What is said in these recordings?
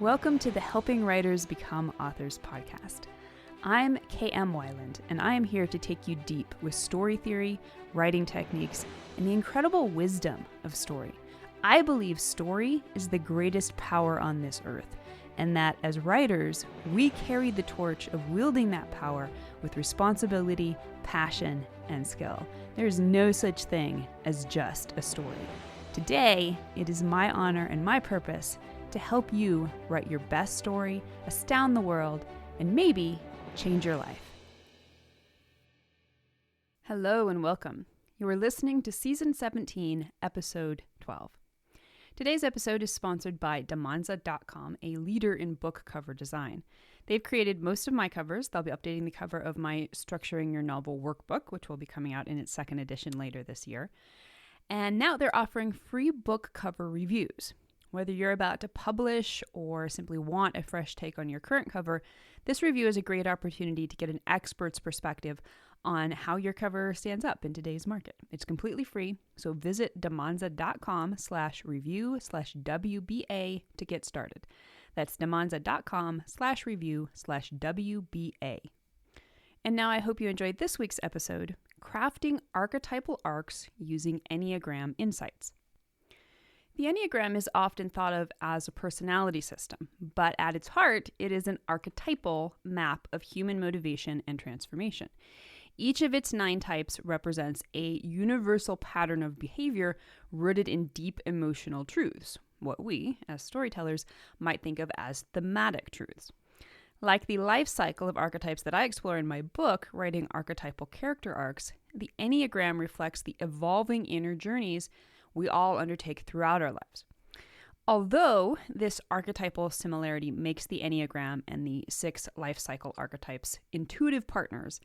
Welcome to the Helping Writers Become Authors podcast. I'm KM Weiland, and I am here to take you deep with story theory, writing techniques, and the incredible wisdom of story. I believe story is the greatest power on this earth, and that as writers, we carry the torch of wielding that power with responsibility, passion, and skill. There's no such thing as just a story. Today, it is my honor and my purpose to help you write your best story, astound the world, and maybe change your life. Hello and welcome. You are listening to Season 17, Episode 12. Today's episode is sponsored by Damanza.com, a leader in book cover design. They've created most of my covers. They'll be updating the cover of my Structuring Your Novel workbook, which will be coming out in its second edition later this year. And now they're offering free book cover reviews. Whether you're about to publish or simply want a fresh take on your current cover, this review is a great opportunity to get an expert's perspective on how your cover stands up in today's market. It's completely free, so visit damanza.com/review/WBA to get started. That's damanza.com/review/WBA. And now I hope you enjoyed this week's episode, Crafting Archetypal Arcs Using Enneagram Insights. The Enneagram is often thought of as a personality system, but at its heart, it is an archetypal map of human motivation and transformation. Each of its 9 types represents a universal pattern of behavior rooted in deep emotional truths, what we, as storytellers, might think of as thematic truths. Like the life cycle of archetypes that I explore in my book, Writing Archetypal Character Arcs, the Enneagram reflects the evolving inner journeys we all undertake throughout our lives. Although this archetypal similarity makes the Enneagram and the 6 life cycle archetypes intuitive partners,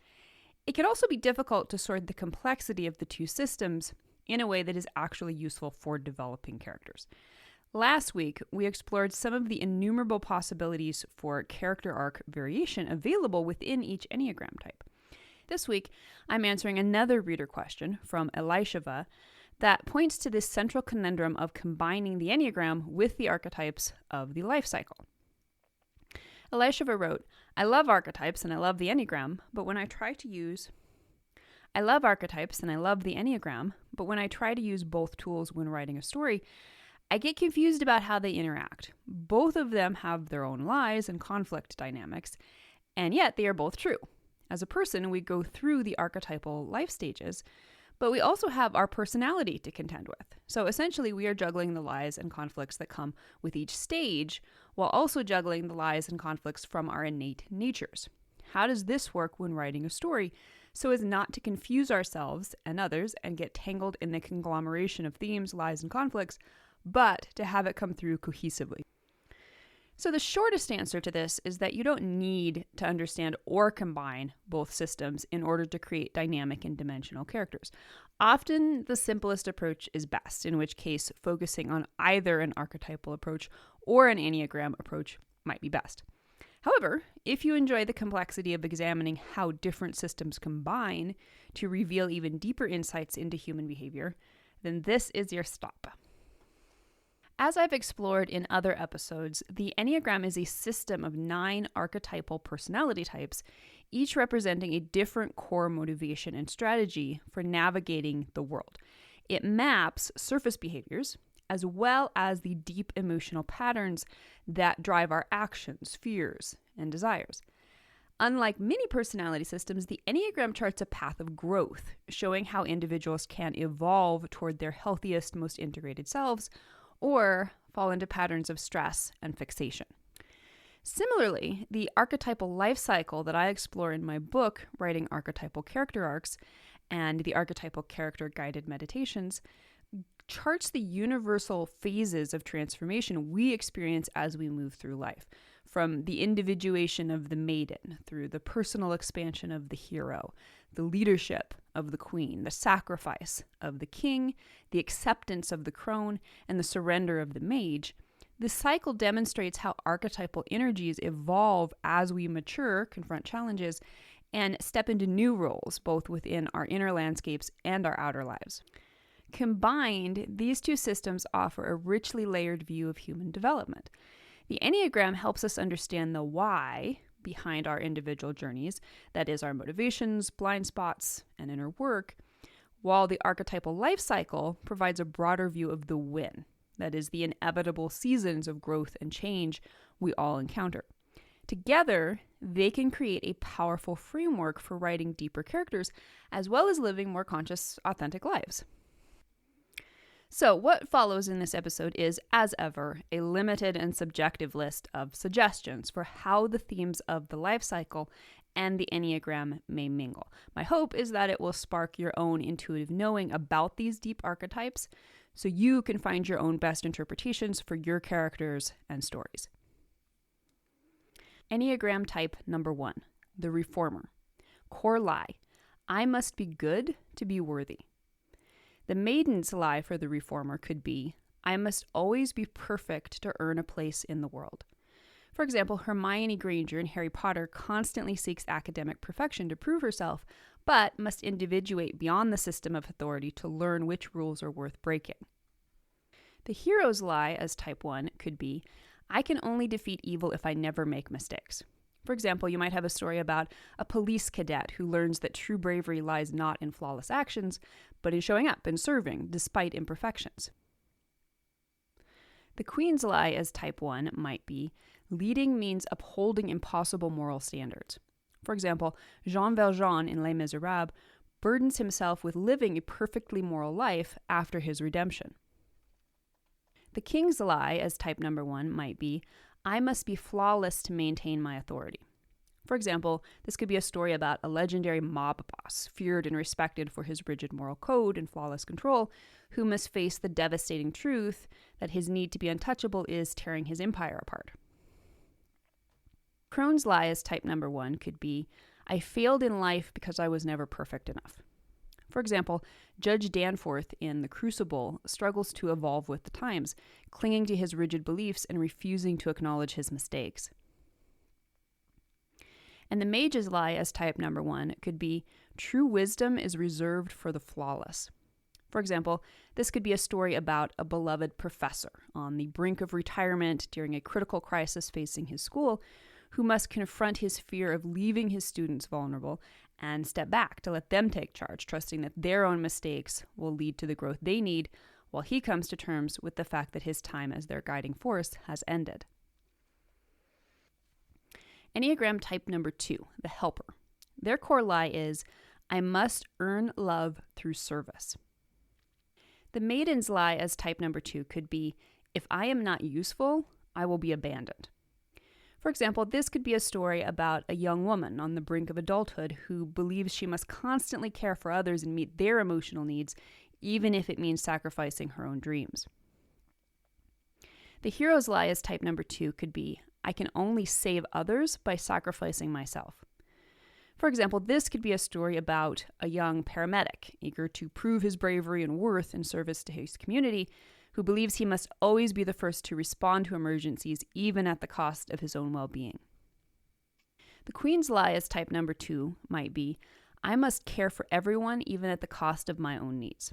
it can also be difficult to sort the complexity of the two systems in a way that is actually useful for developing characters. Last week, we explored some of the innumerable possibilities for character arc variation available within each Enneagram type. This week, I'm answering another reader question from Elisheva that points to this central conundrum of combining the Enneagram with the archetypes of the life cycle. Elisheva wrote, I love archetypes and I love the Enneagram, but when I try to use both tools when writing a story, I get confused about how they interact. Both of them have their own lies and conflict dynamics, and yet they are both true. As a person, we go through the archetypal life stages, but we also have our personality to contend with. So essentially, we are juggling the lies and conflicts that come with each stage, while also juggling the lies and conflicts from our innate natures. How does this work when writing a story so as not to confuse ourselves and others and get tangled in the conglomeration of themes, lies, and conflicts, but to have it come through cohesively? So the shortest answer to this is that you don't need to understand or combine both systems in order to create dynamic and dimensional characters. Often the simplest approach is best, in which case focusing on either an archetypal approach or an Enneagram approach might be best. However, if you enjoy the complexity of examining how different systems combine to reveal even deeper insights into human behavior, then this is your stop. As I've explored in other episodes, the Enneagram is a system of 9 archetypal personality types, each representing a different core motivation and strategy for navigating the world. It maps surface behaviors, as well as the deep emotional patterns that drive our actions, fears, and desires. Unlike many personality systems, the Enneagram charts a path of growth, showing how individuals can evolve toward their healthiest, most integrated selves, or fall into patterns of stress and fixation. Similarly, the archetypal life cycle that I explore in my book, Writing Archetypal Character Arcs, and the Archetypal Character Guided Meditations, charts the universal phases of transformation we experience as we move through life, from the individuation of the maiden through the personal expansion of the hero, the leadership of the queen, the sacrifice of the king, the acceptance of the crone, and the surrender of the mage. This cycle demonstrates how archetypal energies evolve as we mature, confront challenges, and step into new roles, both within our inner landscapes and our outer lives. Combined, these two systems offer a richly layered view of human development. The Enneagram helps us understand the why behind our individual journeys, that is, our motivations, blind spots, and inner work, while the archetypal life cycle provides a broader view of the win, that is, the inevitable seasons of growth and change we all encounter. Together, they can create a powerful framework for writing deeper characters, as well as living more conscious, authentic lives. So, what follows in this episode is, as ever, a limited and subjective list of suggestions for how the themes of the life cycle and the Enneagram may mingle. My hope is that it will spark your own intuitive knowing about these deep archetypes so you can find your own best interpretations for your characters and stories. Enneagram type number 1, the reformer. Core lie: I must be good to be worthy. The maiden's lie for the reformer could be, I must always be perfect to earn a place in the world. For example, Hermione Granger in Harry Potter constantly seeks academic perfection to prove herself, but must individuate beyond the system of authority to learn which rules are worth breaking. The hero's lie as type 1 could be, I can only defeat evil if I never make mistakes. For example, you might have a story about a police cadet who learns that true bravery lies not in flawless actions, but in showing up and serving despite imperfections. The queen's lie as type 1 might be, leading means upholding impossible moral standards. For example, Jean Valjean in Les Miserables burdens himself with living a perfectly moral life after his redemption. The king's lie as type number 1 might be, I must be flawless to maintain my authority. For example, this could be a story about a legendary mob boss, feared and respected for his rigid moral code and flawless control, who must face the devastating truth that his need to be untouchable is tearing his empire apart. Crone's lie as type number 1 could be, I failed in life because I was never perfect enough. For example, Judge Danforth in The Crucible struggles to evolve with the times, clinging to his rigid beliefs and refusing to acknowledge his mistakes. And the mage's lie as type number 1 could be, true wisdom is reserved for the flawless. For example, this could be a story about a beloved professor on the brink of retirement during a critical crisis facing his school, who must confront his fear of leaving his students vulnerable and step back to let them take charge, trusting that their own mistakes will lead to the growth they need, while he comes to terms with the fact that his time as their guiding force has ended. Enneagram type number 2, the helper. Their core lie is, I must earn love through service. The maiden's lie as type number 2 could be, if I am not useful, I will be abandoned. For example, this could be a story about a young woman on the brink of adulthood who believes she must constantly care for others and meet their emotional needs, even if it means sacrificing her own dreams. The hero's lie as type number 2 could be, I can only save others by sacrificing myself. For example, this could be a story about a young paramedic eager to prove his bravery and worth in service to his community, who believes he must always be the first to respond to emergencies, even at the cost of his own well-being. The queen's lie as type number 2 might be, I must care for everyone, even at the cost of my own needs.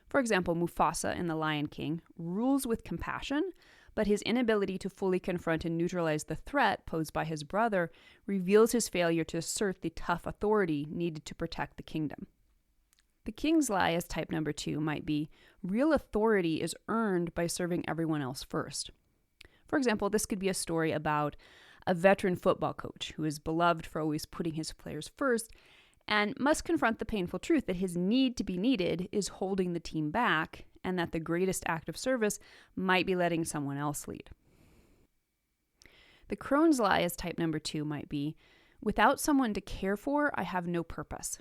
For example, Mufasa in The Lion King rules with compassion, but his inability to fully confront and neutralize the threat posed by his brother reveals his failure to assert the tough authority needed to protect the kingdom. The king's lie as type number 2 might be, real authority is earned by serving everyone else first. For example, this could be a story about a veteran football coach who is beloved for always putting his players first and must confront the painful truth that his need to be needed is holding the team back and that the greatest act of service might be letting someone else lead. The crone's lie as type number 2 might be, without someone to care for, I have no purpose.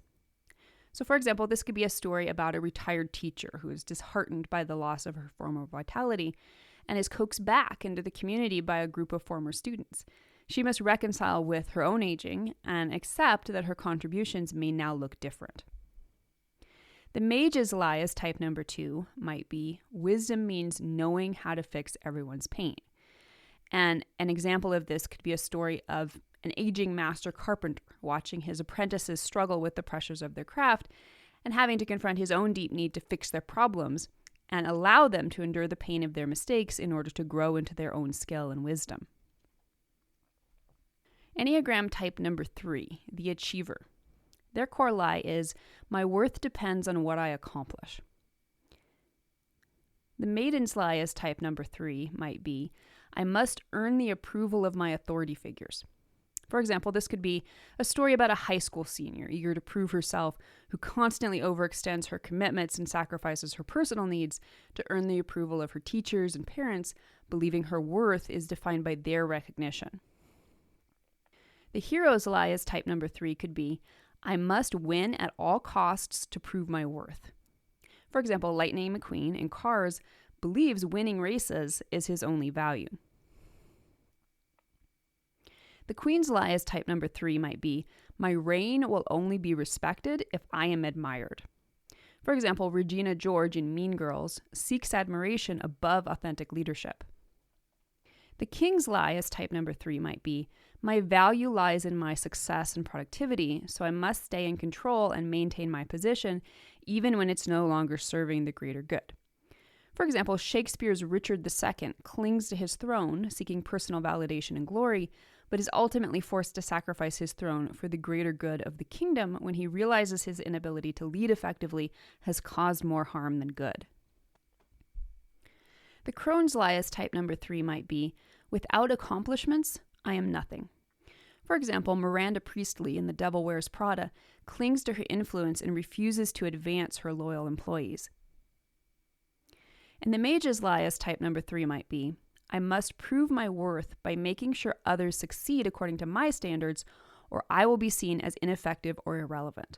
So for example, this could be a story about a retired teacher who is disheartened by the loss of her former vitality and is coaxed back into the community by a group of former students. She must reconcile with her own aging and accept that her contributions may now look different. The mage's lie as type number 2 might be, wisdom means knowing how to fix everyone's pain. And an example of this could be a story of an aging master carpenter watching his apprentices struggle with the pressures of their craft and having to confront his own deep need to fix their problems and allow them to endure the pain of their mistakes in order to grow into their own skill and wisdom. Enneagram type number 3, the achiever. Their core lie is, my worth depends on what I accomplish. The maiden's lie as type number 3 might be, I must earn the approval of my authority figures. For example, this could be a story about a high school senior eager to prove herself, who constantly overextends her commitments and sacrifices her personal needs to earn the approval of her teachers and parents, believing her worth is defined by their recognition. The hero's lie as type number 3 could be, I must win at all costs to prove my worth. For example, Lightning McQueen in Cars believes winning races is his only value. The queen's lie as type number 3 might be, my reign will only be respected if I am admired. For example, Regina George in Mean Girls seeks admiration above authentic leadership. The king's lie as type number 3 might be, my value lies in my success and productivity, so I must stay in control and maintain my position even when it's no longer serving the greater good. For example, Shakespeare's Richard II clings to his throne, seeking personal validation and glory, but is ultimately forced to sacrifice his throne for the greater good of the kingdom when he realizes his inability to lead effectively has caused more harm than good. The crone's lie as type number 3 might be, without accomplishments, I am nothing. For example, Miranda Priestley in The Devil Wears Prada clings to her influence and refuses to advance her loyal employees. And the mage's lie as type number 3 might be, I must prove my worth by making sure others succeed according to my standards, or I will be seen as ineffective or irrelevant.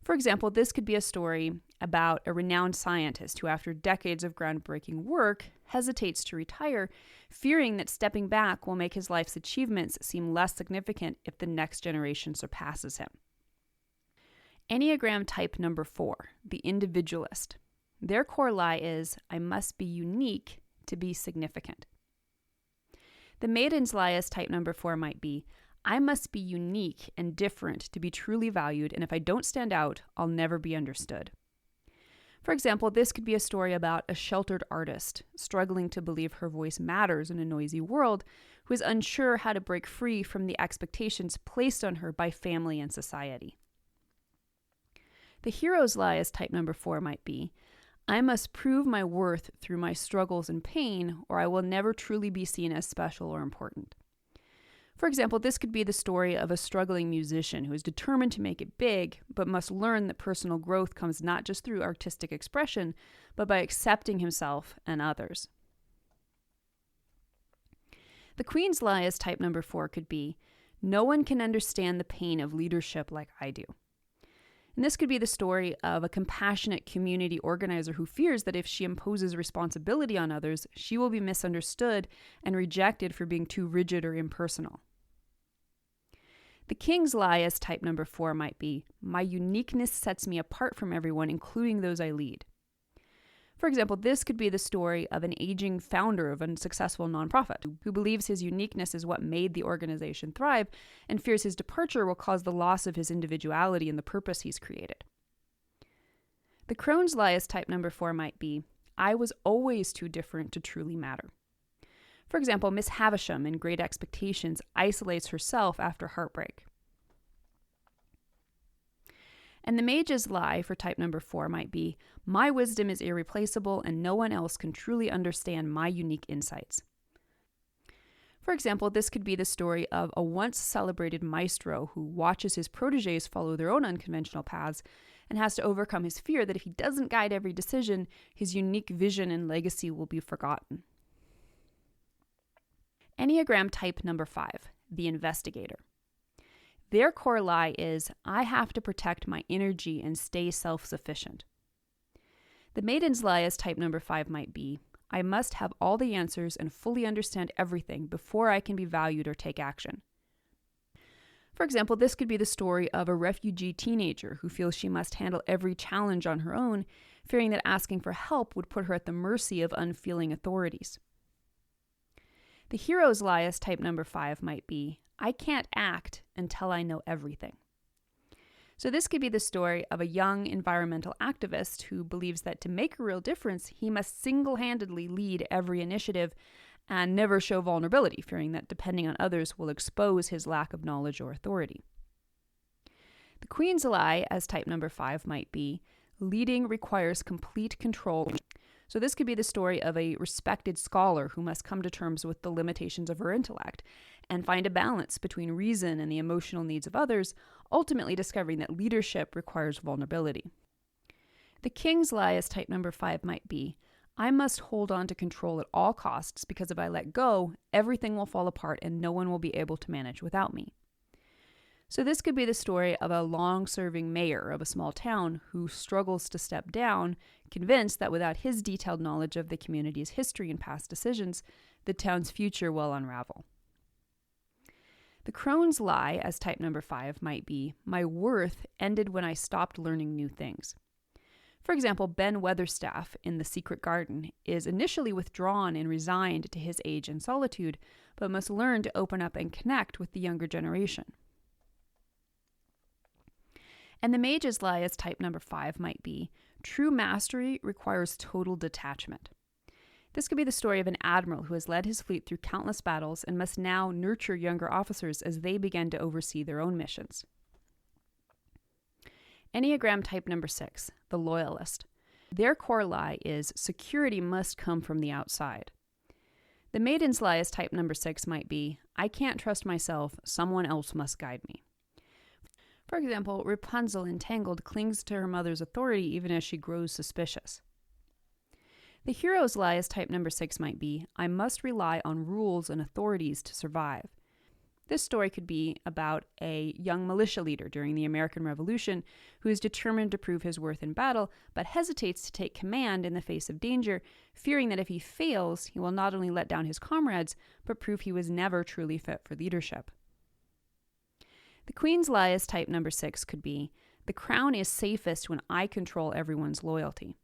For example, this could be a story about a renowned scientist who, after decades of groundbreaking work, hesitates to retire, fearing that stepping back will make his life's achievements seem less significant if the next generation surpasses him. Enneagram type number 4, the individualist. Their core lie is, I must be unique to be significant. The maiden's lie as type number 4 might be, I must be unique and different to be truly valued, and if I don't stand out, I'll never be understood. For example, this could be a story about a sheltered artist struggling to believe her voice matters in a noisy world, who is unsure how to break free from the expectations placed on her by family and society. The hero's lie as type number 4 might be, I must prove my worth through my struggles and pain, or I will never truly be seen as special or important. For example, this could be the story of a struggling musician who is determined to make it big, but must learn that personal growth comes not just through artistic expression, but by accepting himself and others. The queen's lie as type number 4 could be, no one can understand the pain of leadership like I do. And this could be the story of a compassionate community organizer who fears that if she imposes responsibility on others, she will be misunderstood and rejected for being too rigid or impersonal. The king's lie as type number 4 might be, my uniqueness sets me apart from everyone, including those I lead. For example, this could be the story of an aging founder of a successful nonprofit who believes his uniqueness is what made the organization thrive and fears his departure will cause the loss of his individuality and the purpose he's created. The crone's lie as type number 4 might be, I was always too different to truly matter. For example, Miss Havisham in Great Expectations isolates herself after heartbreak. And the mage's lie for type number 4 might be, my wisdom is irreplaceable and no one else can truly understand my unique insights. For example, this could be the story of a once celebrated maestro who watches his protégés follow their own unconventional paths and has to overcome his fear that if he doesn't guide every decision, his unique vision and legacy will be forgotten. Enneagram type number 5, the investigator. Their core lie is, I have to protect my energy and stay self-sufficient. The maiden's lie as type number 5 might be, I must have all the answers and fully understand everything before I can be valued or take action. For example, this could be the story of a refugee teenager who feels she must handle every challenge on her own, fearing that asking for help would put her at the mercy of unfeeling authorities. The hero's lie as type number 5 might be, I can't act until I know everything. So this could be the story of a young environmental activist who believes that to make a real difference, he must single-handedly lead every initiative and never show vulnerability, fearing that depending on others will expose his lack of knowledge or authority. The Queen's lie, as type number 5, might be, leading requires complete control. So this could be the story of a respected scholar who must come to terms with the limitations of her intellect and find a balance between reason and the emotional needs of others, ultimately discovering that leadership requires vulnerability. The King's lie, as type number 5, might be, I must hold on to control at all costs because if I let go, everything will fall apart and no one will be able to manage without me. So this could be the story of a long-serving mayor of a small town who struggles to step down, convinced that without his detailed knowledge of the community's history and past decisions, the town's future will unravel. The Crone's lie, as type number 5, might be, my worth ended when I stopped learning new things. For example, Ben Weatherstaff in The Secret Garden is initially withdrawn and resigned to his age and solitude, but must learn to open up and connect with the younger generation. And the Mage's lie, as type number 5, might be, true mastery requires total detachment. This could be the story of an admiral who has led his fleet through countless battles and must now nurture younger officers as they begin to oversee their own missions. Enneagram type number 6, the loyalist. Their core lie is security must come from the outside. The Maiden's lie, as type number 6, might be, I can't trust myself, someone else must guide me. For example, Rapunzel in Tangled clings to her mother's authority even as she grows suspicious. The hero's lie, as type number 6, might be, I must rely on rules and authorities to survive. This story could be about a young militia leader during the American Revolution who is determined to prove his worth in battle, but hesitates to take command in the face of danger, fearing that if he fails, he will not only let down his comrades, but prove he was never truly fit for leadership. The Queen's lie, as type number 6, could be, the crown is safest when I control everyone's loyalty.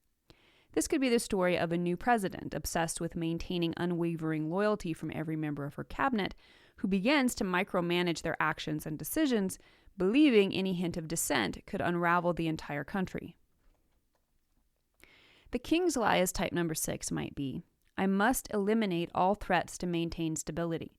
This could be the story of a new president obsessed with maintaining unwavering loyalty from every member of her cabinet, who begins to micromanage their actions and decisions, believing any hint of dissent could unravel the entire country. The King's lie, as type number 6, might be, I must eliminate all threats to maintain stability.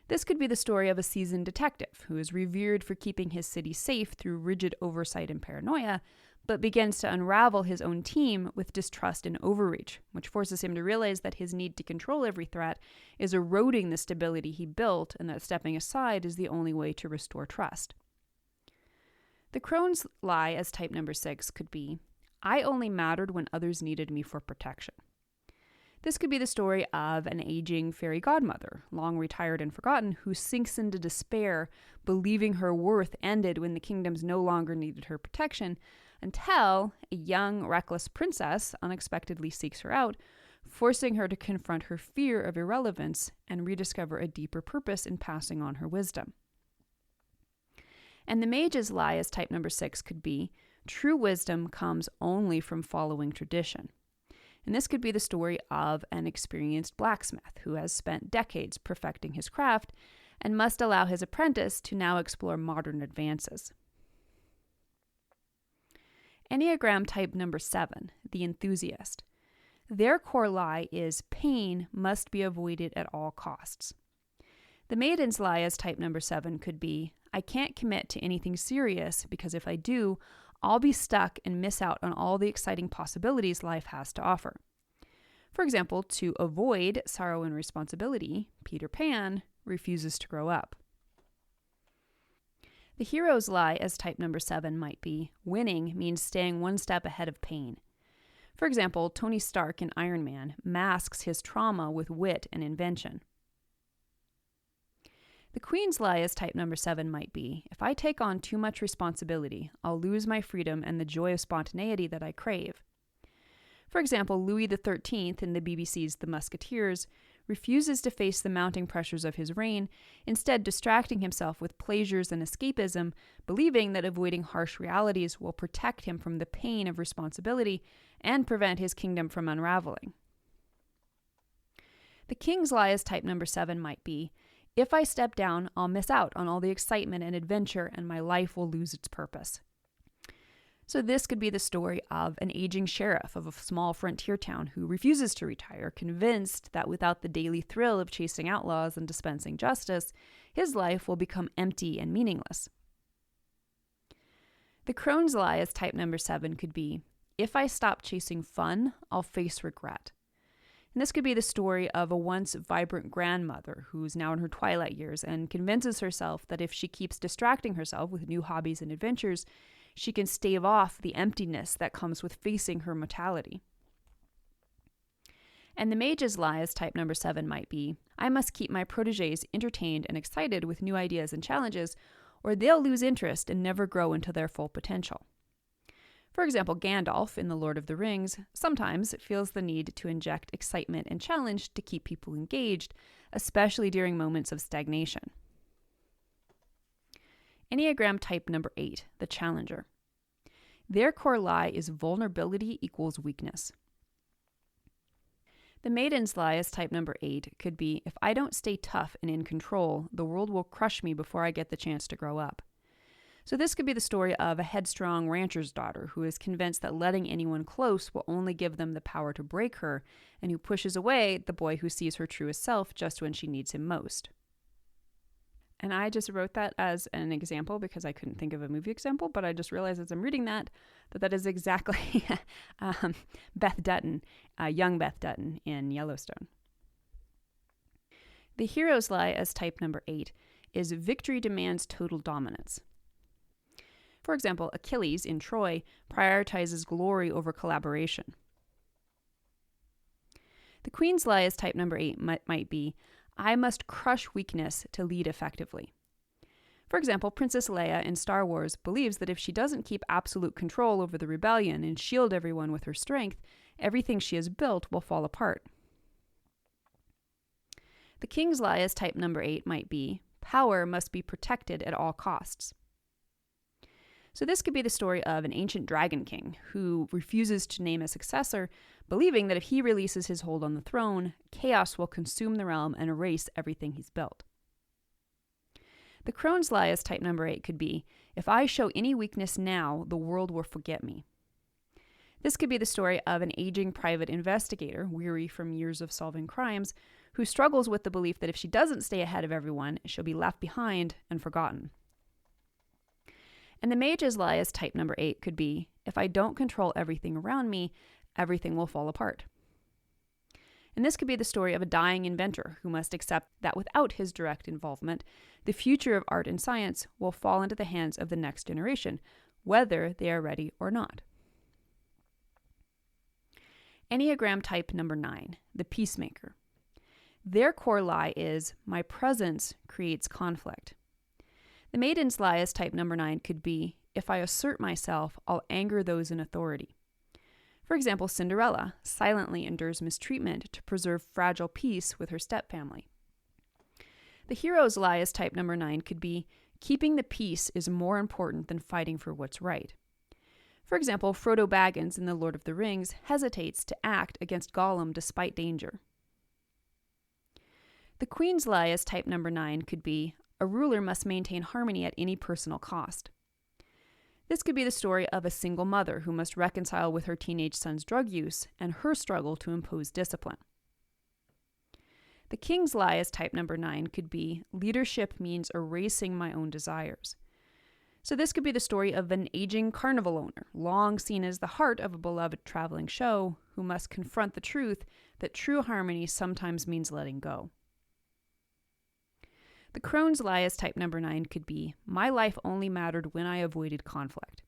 This could be the story of a seasoned detective who is revered for keeping his city safe through rigid oversight and paranoia, but begins to unravel his own team with distrust and overreach, which forces him to realize that his need to control every threat is eroding the stability he built and that stepping aside is the only way to restore trust. The Crone's lie, as type number 6, could be, I only mattered when others needed me for protection. This could be the story of an aging fairy godmother, long retired and forgotten, who sinks into despair, believing her worth ended when the kingdoms no longer needed her protection, until a young, reckless princess unexpectedly seeks her out, forcing her to confront her fear of irrelevance and rediscover a deeper purpose in passing on her wisdom. And the Mage's lie, as type number 6, could be, true wisdom comes only from following tradition. And this could be the story of an experienced blacksmith who has spent decades perfecting his craft and must allow his apprentice to now explore modern advances. Enneagram type number 7, the enthusiast. Their core lie is pain must be avoided at all costs. The Maiden's lie, as type number 7, could be, I can't commit to anything serious because if I do, I'll be stuck and miss out on all the exciting possibilities life has to offer. For example, to avoid sorrow and responsibility, Peter Pan refuses to grow up. The hero's lie, as type number 7, might be, winning means staying one step ahead of pain. For example, Tony Stark in Iron Man masks his trauma with wit and invention. The Queen's lie, as type number 7, might be, if I take on too much responsibility, I'll lose my freedom and the joy of spontaneity that I crave. For example, Louis XIII in the BBC's The Musketeers refuses to face the mounting pressures of his reign, instead distracting himself with pleasures and escapism, believing that avoiding harsh realities will protect him from the pain of responsibility and prevent his kingdom from unraveling. The King's lie, as type number 7, might be, if I step down, I'll miss out on all the excitement and adventure and my life will lose its purpose. So this could be the story of an aging sheriff of a small frontier town who refuses to retire, convinced that without the daily thrill of chasing outlaws and dispensing justice, his life will become empty and meaningless. The crone's lie as type number 7 could be, if I stop chasing fun, I'll face regret. And this could be the story of a once vibrant grandmother who's now in her twilight years and convinces herself that if she keeps distracting herself with new hobbies and adventures, she can stave off the emptiness that comes with facing her mortality. And the mage's lie as type number 7 might be, I must keep my protégés entertained and excited with new ideas and challenges, or they'll lose interest and never grow into their full potential. For example, Gandalf in The Lord of the Rings sometimes feels the need to inject excitement and challenge to keep people engaged, especially during moments of stagnation. Enneagram type number 8, the challenger. Their core lie is vulnerability equals weakness. The maiden's lie as type number 8 could be, if I don't stay tough and in control, the world will crush me before I get the chance to grow up. So this could be the story of a headstrong rancher's daughter who is convinced that letting anyone close will only give them the power to break her, and who pushes away the boy who sees her truest self just when she needs him most. And I just wrote that as an example because I couldn't think of a movie example, but I just realized as I'm reading that is exactly Beth Dutton, young Beth Dutton in Yellowstone. The hero's lie as type number 8 is victory demands total dominance. For example, Achilles in Troy prioritizes glory over collaboration. The queen's lie as type number 8 might be, I must crush weakness to lead effectively. For example, Princess Leia in Star Wars believes that if she doesn't keep absolute control over the rebellion and shield everyone with her strength, everything she has built will fall apart. The king's lie as type number 8 might be, power must be protected at all costs. So this could be the story of an ancient dragon king who refuses to name a successor, believing that if he releases his hold on the throne, chaos will consume the realm and erase everything he's built. The crone's lie as type number 8 could be, if I show any weakness now, the world will forget me. This could be the story of an aging private investigator, weary from years of solving crimes, who struggles with the belief that if she doesn't stay ahead of everyone, she'll be left behind and forgotten. And the mage's lie as type number 8 could be, if I don't control everything around me, everything will fall apart. And this could be the story of a dying inventor who must accept that without his direct involvement, the future of art and science will fall into the hands of the next generation, whether they are ready or not. Enneagram type number 9, the peacemaker. Their core lie is, my presence creates conflict. The maiden's lie as type number 9 could be, if I assert myself, I'll anger those in authority. For example, Cinderella silently endures mistreatment to preserve fragile peace with her stepfamily. The hero's lie as type number 9 could be, keeping the peace is more important than fighting for what's right. For example, Frodo Baggins in The Lord of the Rings hesitates to act against Gollum despite danger. The queen's lie as type number 9 could be, a ruler must maintain harmony at any personal cost. This could be the story of a single mother who must reconcile with her teenage son's drug use and her struggle to impose discipline. The king's lie as type number 9 could be, leadership means erasing my own desires. So this could be the story of an aging carnival owner, long seen as the heart of a beloved traveling show, who must confront the truth that true harmony sometimes means letting go. The crone's lie as type number 9 could be, my life only mattered when I avoided conflict.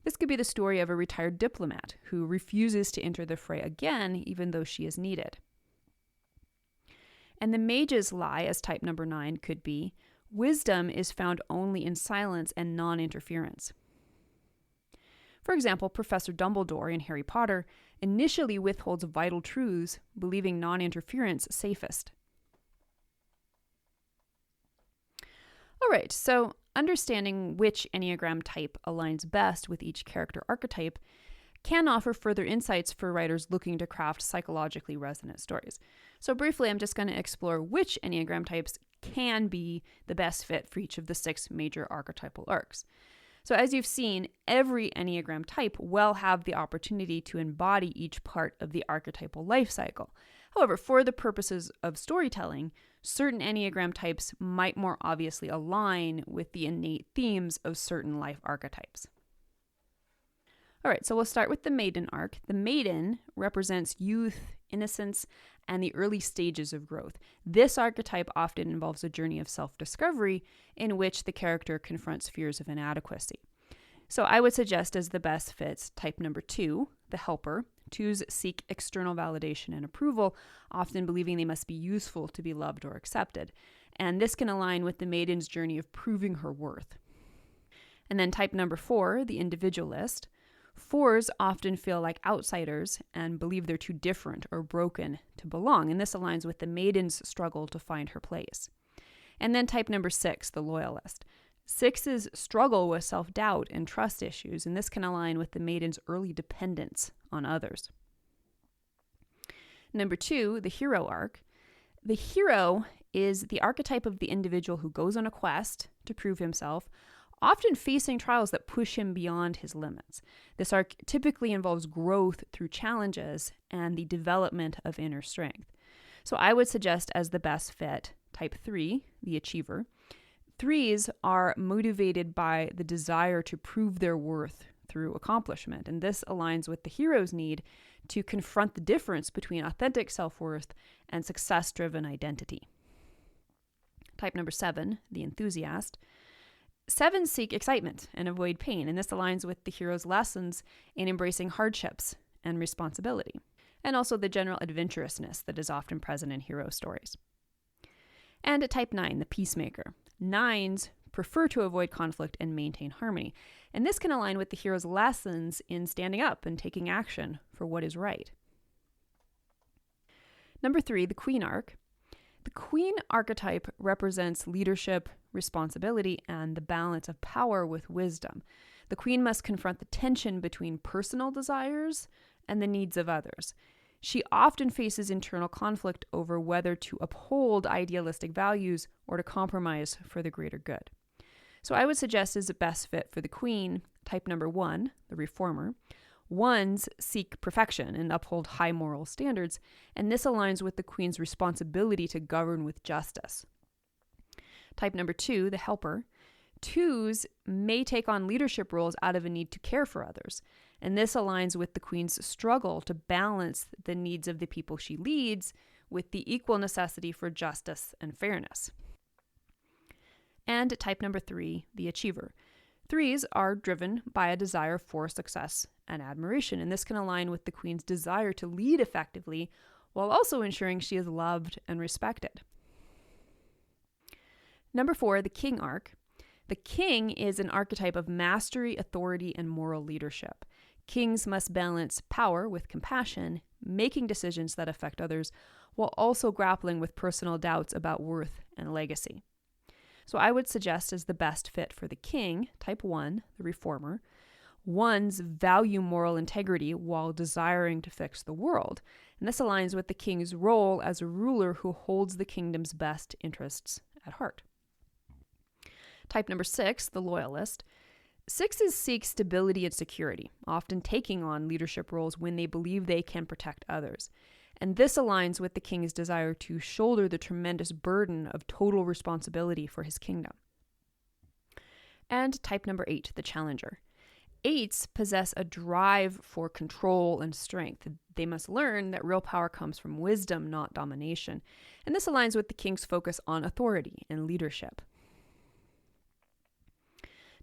This could be the story of a retired diplomat who refuses to enter the fray again even though she is needed. And the mage's lie as type number 9 could be, wisdom is found only in silence and non-interference. For example, Professor Dumbledore in Harry Potter initially withholds vital truths, believing non-interference safest. All right, so understanding which Enneagram type aligns best with each character archetype can offer further insights for writers looking to craft psychologically resonant stories. So briefly, I'm just going to explore which Enneagram types can be the best fit for each of the 6 major archetypal arcs. So as you've seen, every Enneagram type will have the opportunity to embody each part of the archetypal life cycle. However, for the purposes of storytelling, certain Enneagram types might more obviously align with the innate themes of certain life archetypes. All right, so we'll start with the maiden arc. The maiden represents youth, innocence, and the early stages of growth. This archetype often involves a journey of self-discovery in which the character confronts fears of inadequacy. So I would suggest as the best fits type number 2, the helper. 2s seek external validation and approval, often believing they must be useful to be loved or accepted. And this can align with the maiden's journey of proving her worth. And then type number 4, the individualist. 4s often feel like outsiders and believe they're too different or broken to belong, and this aligns with the maiden's struggle to find her place. And then type number 6, the loyalist. 6s struggle with self-doubt and trust issues, and this can align with the maiden's early dependence on others. Number 2, the hero arc. The hero is the archetype of the individual who goes on a quest to prove himself, often facing trials that push him beyond his limits. This arc typically involves growth through challenges and the development of inner strength. So I would suggest as the best fit, type 3, the achiever. 3s are motivated by the desire to prove their worth through accomplishment, and this aligns with the hero's need to confront the difference between authentic self-worth and success-driven identity. Type number 7, the enthusiast. 7s seek excitement and avoid pain, and this aligns with the hero's lessons in embracing hardships and responsibility, and also the general adventurousness that is often present in hero stories. And type 9, the peacemaker. 9s prefer to avoid conflict and maintain harmony, and this can align with the hero's lessons in standing up and taking action for what is right. Number 3, the queen arc. The queen archetype represents leadership, responsibility, and the balance of power with wisdom. The queen must confront the tension between personal desires and the needs of others. She often faces internal conflict over whether to uphold idealistic values or to compromise for the greater good. So I would suggest as a best fit for the queen, type number 1, the reformer. 1s seek perfection and uphold high moral standards, and this aligns with the queen's responsibility to govern with justice. Type number 2, the helper. 2s may take on leadership roles out of a need to care for others, and this aligns with the queen's struggle to balance the needs of the people she leads with the equal necessity for justice and fairness. And type number 3, the achiever. 3s are driven by a desire for success and admiration, and this can align with the queen's desire to lead effectively while also ensuring she is loved and respected. Number 4, the king arc. The king is an archetype of mastery, authority, and moral leadership. Kings must balance power with compassion, making decisions that affect others, while also grappling with personal doubts about worth and legacy. So I would suggest as the best fit for the king, type 1, the reformer. 1s value moral integrity while desiring to fix the world, and this aligns with the king's role as a ruler who holds the kingdom's best interests at heart. Type number 6, the loyalist. 6s seek stability and security, often taking on leadership roles when they believe they can protect others. And this aligns with the king's desire to shoulder the tremendous burden of total responsibility for his kingdom. And type number 8, the challenger. 8s possess a drive for control and strength. They must learn that real power comes from wisdom, not domination. And this aligns with the king's focus on authority and leadership.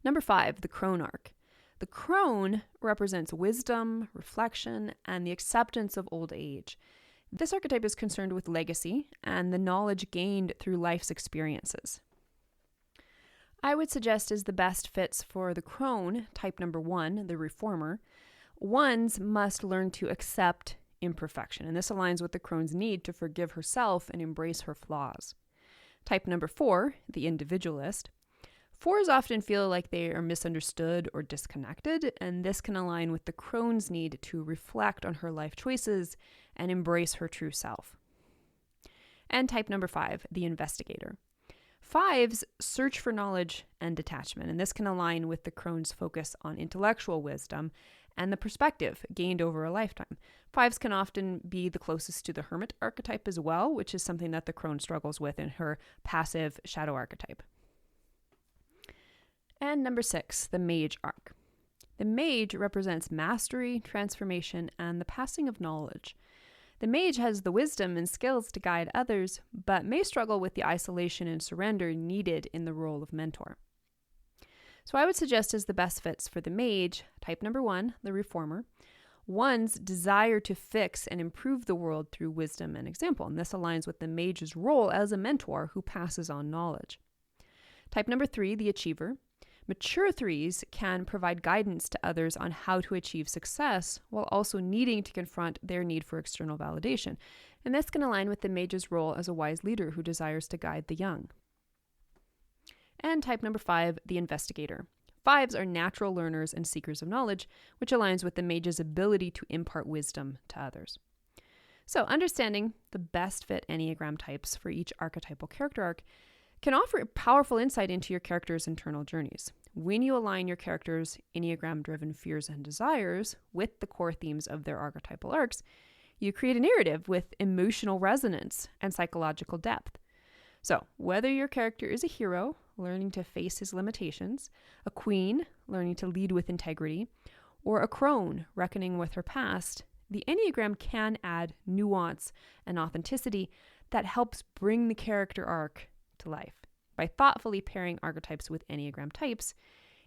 Number 5, the crone arc. The crone represents wisdom, reflection, and the acceptance of old age. This archetype is concerned with legacy and the knowledge gained through life's experiences. I would suggest as the best fits for the crone, type number 1, the reformer. 1s must learn to accept imperfection, and this aligns with the crone's need to forgive herself and embrace her flaws. Type number 4, the individualist. 4s often feel like they are misunderstood or disconnected, and this can align with the crone's need to reflect on her life choices and embrace her true self. And type number 5, the investigator. 5s search for knowledge and detachment, and this can align with the crone's focus on intellectual wisdom and the perspective gained over a lifetime. 5s can often be the closest to the hermit archetype as well, which is something that the crone struggles with in her passive shadow archetype. And number 6, the mage arc. The mage represents mastery, transformation, and the passing of knowledge. The mage has the wisdom and skills to guide others, but may struggle with the isolation and surrender needed in the role of mentor. So I would suggest as the best fits for the mage, type number 1, the reformer, one's desire to fix and improve the world through wisdom and example, and this aligns with the mage's role as a mentor who passes on knowledge. Type number 3, the achiever. Mature 3s can provide guidance to others on how to achieve success while also needing to confront their need for external validation. And this can align with the mage's role as a wise leader who desires to guide the young. And type number 5, the investigator. 5s are natural learners and seekers of knowledge, which aligns with the mage's ability to impart wisdom to others. So understanding the best fit Enneagram types for each archetypal character arc can offer powerful insight into your character's internal journeys. When you align your character's Enneagram-driven fears and desires with the core themes of their archetypal arcs, you create a narrative with emotional resonance and psychological depth. So, whether your character is a hero, learning to face his limitations, a queen, learning to lead with integrity, or a crone, reckoning with her past, the Enneagram can add nuance and authenticity that helps bring the character arc to life. By thoughtfully pairing archetypes with Enneagram types,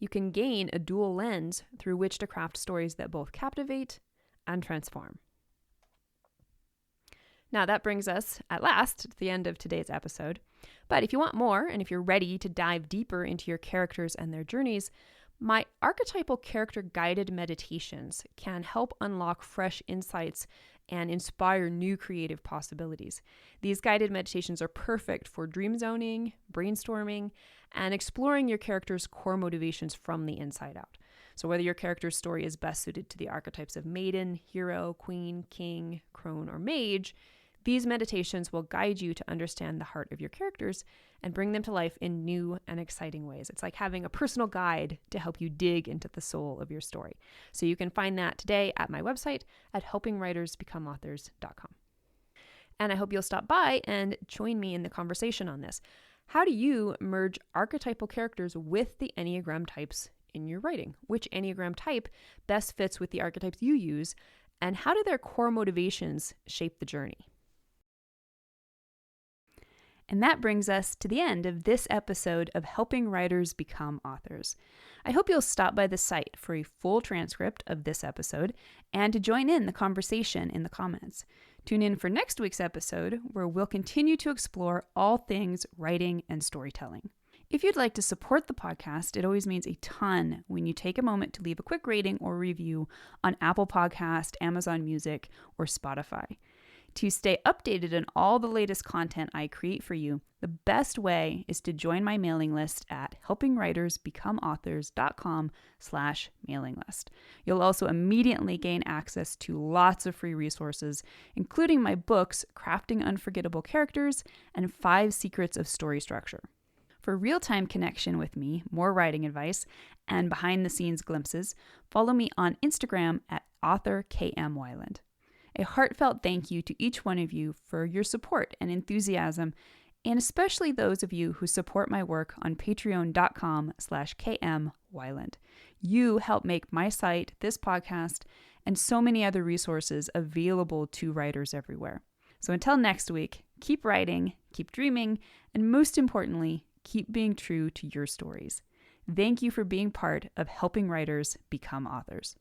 you can gain a dual lens through which to craft stories that both captivate and transform. Now that brings us, at last, to the end of today's episode. But if you want more, and if you're ready to dive deeper into your characters and their journeys, my archetypal character guided meditations can help unlock fresh insights and inspire new creative possibilities. These guided meditations are perfect for dream zoning, brainstorming, and exploring your character's core motivations from the inside out. So whether your character's story is best suited to the archetypes of maiden, hero, queen, king, crone, or mage, these meditations will guide you to understand the heart of your characters and bring them to life in new and exciting ways. It's like having a personal guide to help you dig into the soul of your story. So you can find that today at my website at helpingwritersbecomeauthors.com. And I hope you'll stop by and join me in the conversation on this. How do you merge archetypal characters with the Enneagram types in your writing? Which Enneagram type best fits with the archetypes you use? And how do their core motivations shape the journey? And that brings us to the end of this episode of Helping Writers Become Authors. I hope you'll stop by the site for a full transcript of this episode and to join in the conversation in the comments. Tune in for next week's episode, where we'll continue to explore all things writing and storytelling. If you'd like to support the podcast, it always means a ton when you take a moment to leave a quick rating or review on Apple Podcast, Amazon Music, or Spotify. To stay updated on all the latest content I create for you, the best way is to join my mailing list at helpingwritersbecomeauthors.com/mailing list. You'll also immediately gain access to lots of free resources, including my books, Crafting Unforgettable Characters and 5 Secrets of Story Structure. For real-time connection with me, more writing advice, and behind-the-scenes glimpses, follow me on Instagram at authorkmwyland. A heartfelt thank you to each one of you for your support and enthusiasm, and especially those of you who support my work on patreon.com/kmwyland. You help make my site, this podcast, and so many other resources available to writers everywhere. So until next week, keep writing, keep dreaming, and most importantly, keep being true to your stories. Thank you for being part of Helping Writers Become Authors.